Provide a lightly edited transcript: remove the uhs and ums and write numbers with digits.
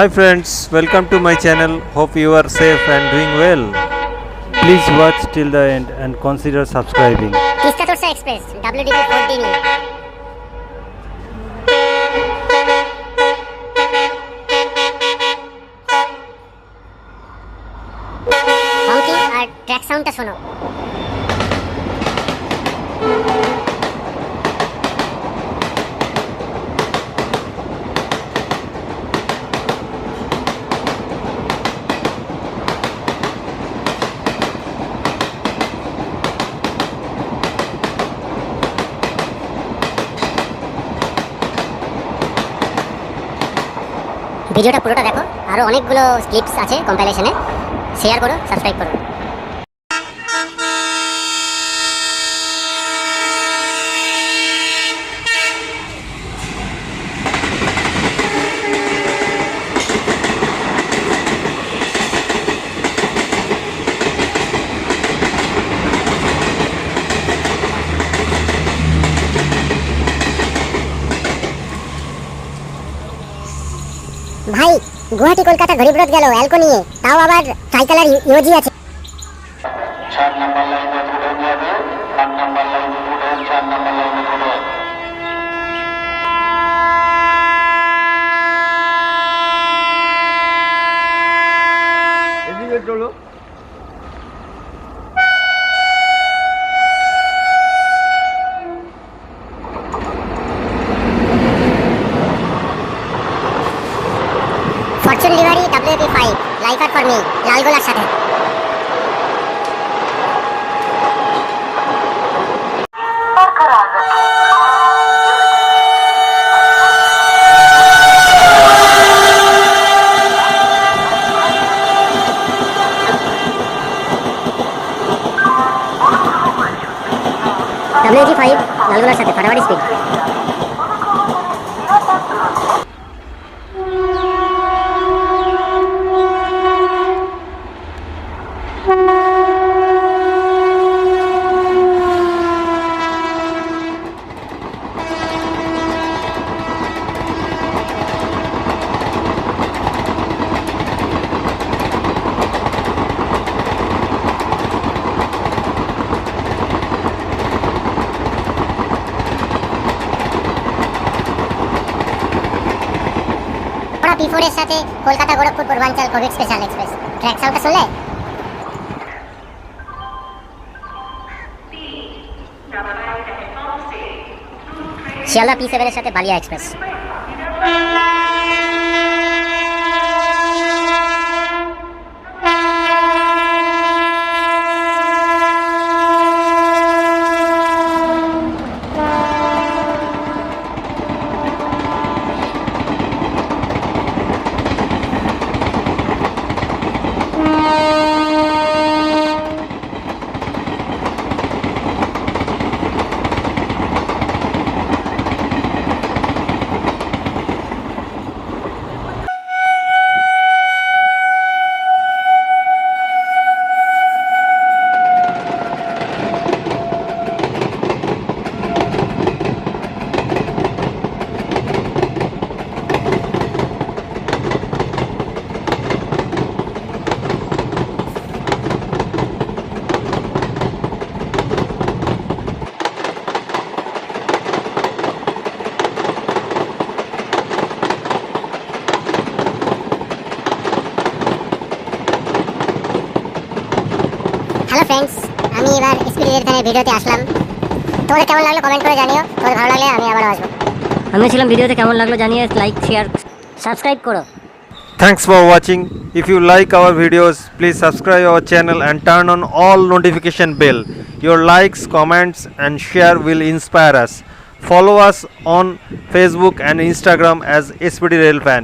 Hi friends, welcome to my channel. Hope you are safe and doing well. Please watch till the end and consider subscribing. Teesta Torsa Express, WDP 14. Honking R track সাউন্ডটা শোনো। ভিডিওটা পুরোটা দেখো, আরো অনেকগুলো clips আছে কম্পাইলেশনে। Share করো, subscribe করো। ভাই, গুয়াহাটি কলকাতা গরিব রথ গেল অ্যালকো নিয়ে, তাও আবার ট্রাইকালার ইউজি আছে। 4 নাম্বার লাইনে ঘুরে যাবে, 8 নাম্বার লাইনে ঘুরে, 4 নাম্বার লাইনে ঘুরে। এদিকে চলো। ফরচুন লিভারি WP 5 লাইফার ফর মি লালগোলার সাথে। WG 5 লালগোলার সাথে ফাটাফাটি স্পিড। P4 এর সাথে কলকাতা গোরখপুর পূর্বাঞ্চল কোভিড স্পেশাল এক্সপ্রেস। ট্র্যাক সাউন্ডটা শুনলে? শিয়ালদা P7 এর সাথে বালিয়া এক্সপ্রেস। হ্যালো ফ্রেন্ডস, আমি এবার স্পিড রেলফ্যানের ভিডিওতে আসলাম। তোমাদের কেমন লাগলো কমেন্ট করে জানিও। তোমাদের ভালো লাগলে আমি আবার আসবো। আমি ছিলাম ভিডিওতে কেমন লাগলো জানিয়ে লাইক শেয়ার সাবস্ক্রাইব করো। Thanks for watching. If you like our videos, please subscribe our channel and turn on all notification bell. Your likes, comments and share will inspire us. Follow us on Facebook and Instagram as SPD RAILFAN.